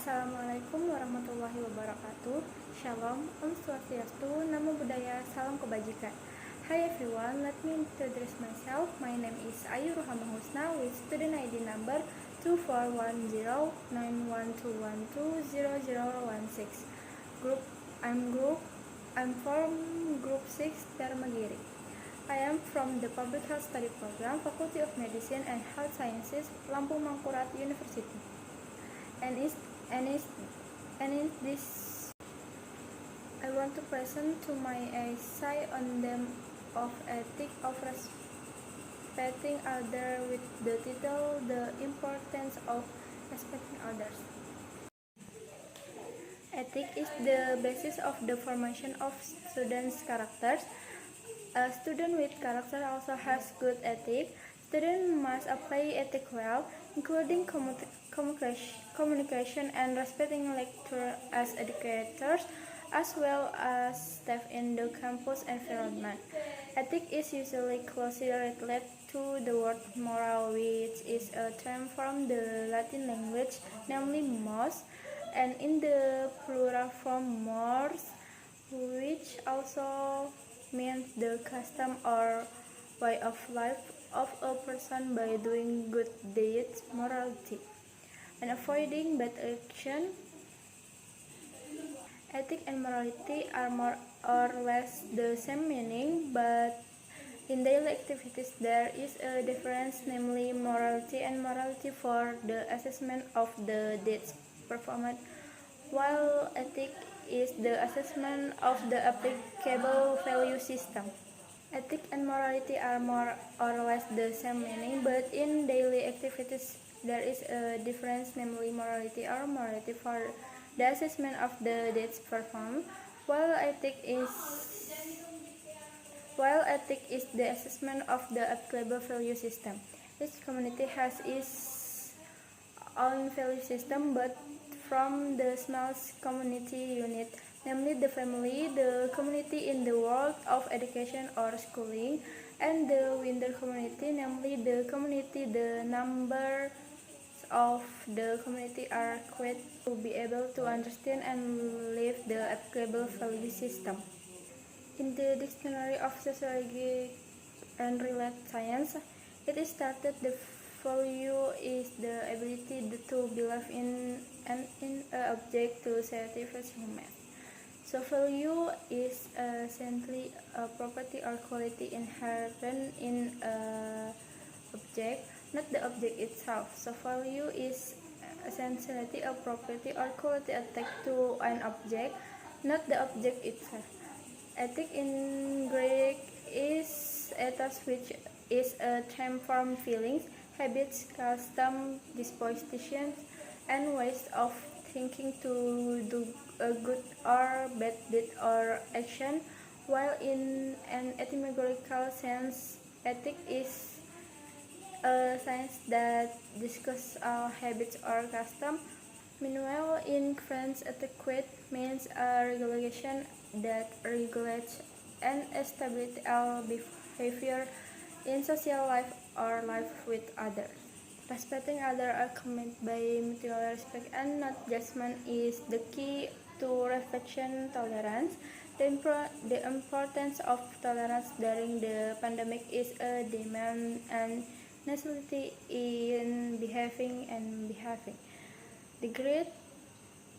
Assalamualaikum warahmatullahi wabarakatuh. Shalom, Om Swastiastu, Namo Buddhaya, Salam Kebajikan. Hi everyone, let me introduce myself. My name is Ayu Rohama Husna with student ID number 24109121200016. I'm from Group 6 Dharmagiri. I am from the Public Health Study Program, Faculty of Medicine and Health Sciences, Lampung Mangkurat University. And in this, I want to present to my essay on the of ethic of respecting others with the title "The Importance of Respecting Others." Ethic is the basis of the formation of students' characters. A student with character also has good ethic. Students must apply ethic well, including communication and respecting lecturers as educators, as well as staff in the campus environment. Ethic is usually closely related to the word moral, which is a term from the Latin language, namely mos, and in the plural form mores, which also means the custom or way of life of a person by doing good deeds, morality, and avoiding bad action. Ethic and morality are more or less the same meaning, but in daily activities there is a difference, namely morality for the assessment of the deeds performed, while ethic is the assessment of the applicable value system. Ethic and morality are more or less the same meaning, but in daily activities there is a difference, namely morality for the assessment of the deeds performed, while ethic is the assessment of the applicable value system. Each community has its own value system, but from the smallest community unit, namely the family, the community in the world of education or schooling, and the wider community, namely the community, the numbers of the community are quite to be able to understand and live the applicable value system. In the Dictionary of Sociology and Related Science, it is stated the value is the ability to believe in an object to satisfy human. So value is essentially a property or quality inherent in an object, not the object itself. So value is essentially a property or quality attached to an object, not the object itself. Ethic in Greek is ethos, which is a term from feelings, habits, custom, dispositions, and ways of thinking to do a good or bad deed or action, while in an etymological sense, ethic is a science that discusses all habits or custom. Meanwhile, in French, etiquette means a regulation that regulates and establishes our behavior in social life or life with others. Respecting others accompanied by mutual respect and not judgment is the key to reflection tolerance. The importance of tolerance during the pandemic is a demand and necessity in behaving. The Great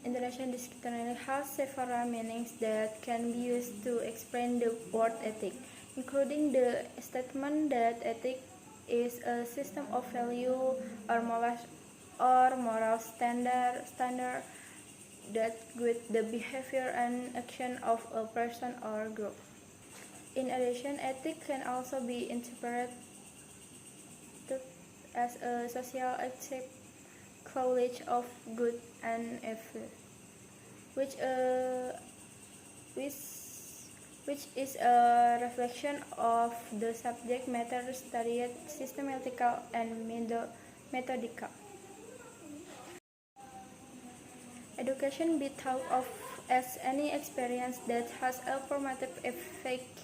International Dictionary has several meanings that can be used to explain the word ethic, including the statement that ethic is a system of value or moral standard that guide the behavior and action of a person or group. In addition, ethic can also be interpreted as a social accepted knowledge of good and evil, which is a reflection of the subject matter studied, systematical and methodical. Education be thought of as any experience that has a formative effect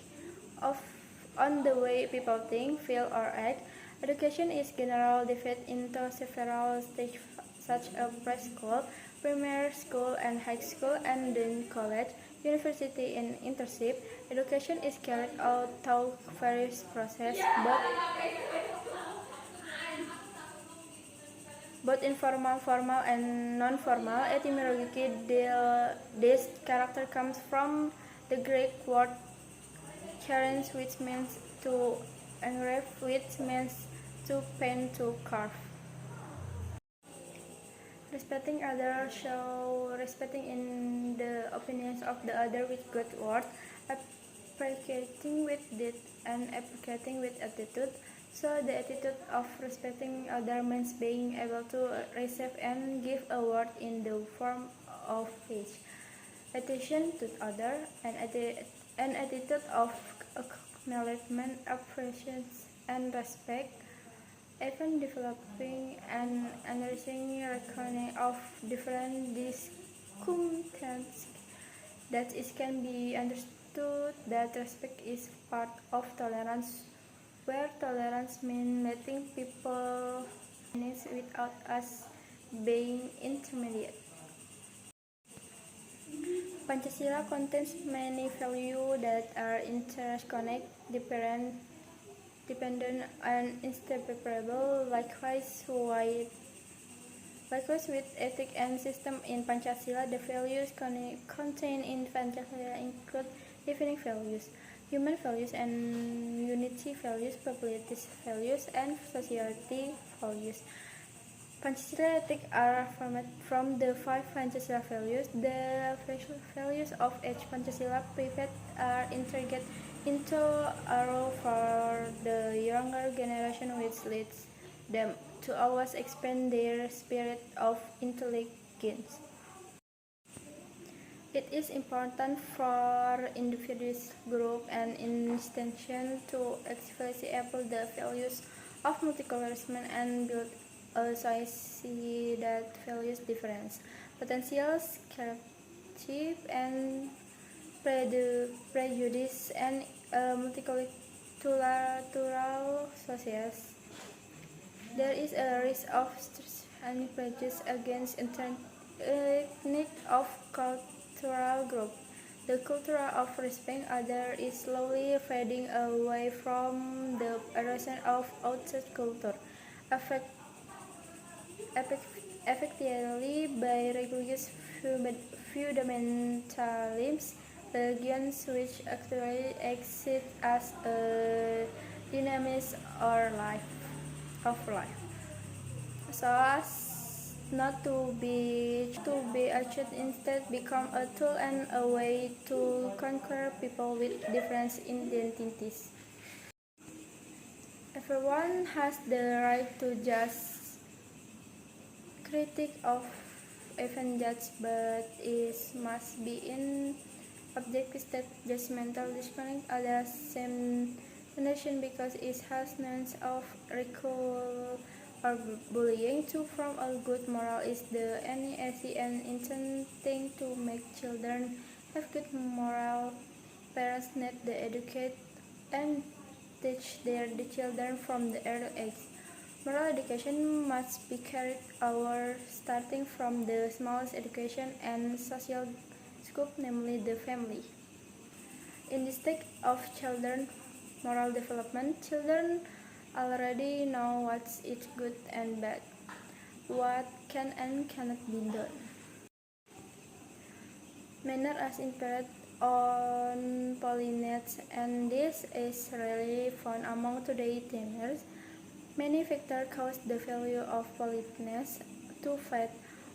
on the way people think, feel, or act. Education is generally divided into several stages, such as preschool, primary school and high school, and then college, university, and internship. Education is carried out through various processes, both informal, formal, and non-formal. Etymologically, this character comes from the Greek word "charein", which means to engrave, which means to paint, to carve. Respecting others show respecting in the opinions of the other with good words, appreciating with deed, and appreciating with attitude. So the attitude of respecting other means being able to receive and give a word in the form of speech, attention to other, and an attitude of acknowledgement, appreciation, and respect, even developing and understanding reckoning of different circumstances that it can be understood that respect is part of tolerance, where tolerance means letting people finish without us being intimidated. Pancasila contains many values that are interconnected, dependent, and inseparable. Likewise with ethics and system in Pancasila, the values contained in Pancasila include defining values, human values and unity values, probability values, and society values. Pancasila ethics are formed from the 5 Pancasila values. The values of each Pancasila precept are integrated into a role for the younger generation, which leads them to always expand their spirit of intelligence. It is important for individuals, groups, and institutions to explicitly apply the values of multiculturalism and build a society that values difference, potentials, characteristics, and prejudice, and a multicultural society. There is a risk of and prejudice against ethnic of cultural group. The culture of respecting others is slowly fading away from the erosion of outside culture, effectively by religious fundamentalism, religions which actually exist as a dynamism of life, so as not to be achieved, instead become a tool and a way to conquer people with different identities. Everyone has the right to just critique of even judge, but it must be in objective state judgmental discriminating others same nation because it has none of ridicule or bullying. To form a good moral is the easy and intending to make children have good moral. Parents need to educate and teach their children from the early age. Moral education must be carried out starting from the smallest education and social scope, namely the family. In the stage of children moral development, children already know what is good and bad, what can and cannot be done. Manner as impaired on politeness, and this is rarely found among today's teenagers. Many factors cause the value of politeness to fade,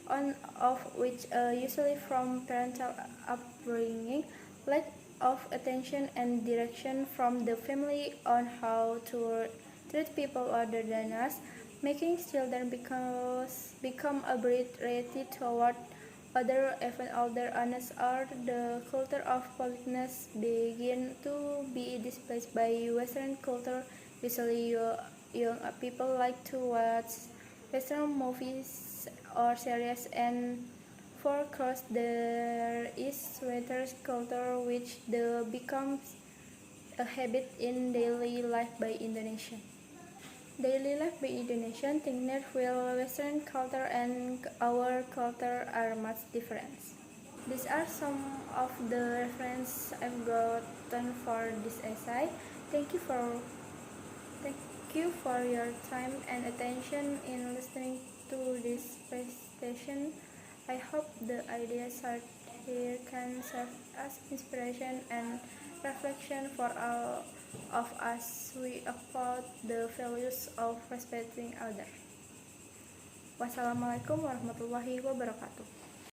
one of which usually from parental upbringing, lack of attention and direction from the family on how to treat people other than us, making children become a bit ready toward other even older honest, or the culture of politeness begin to be displaced by Western culture. Usually young people like to watch Western movies or series, and for course there is sweater culture which becomes a habit in daily life by Indonesian. Daily life by Indonesian thinner while Western culture and our culture are much different. These are some of the references I've gotten for this essay. Thank you for thank you for your time and attention in listening to this presentation. I hope the ideas shared here can serve as inspiration and reflection for all of us we uphold the values of respecting others. Wassalamualaikum warahmatullahi wabarakatuh.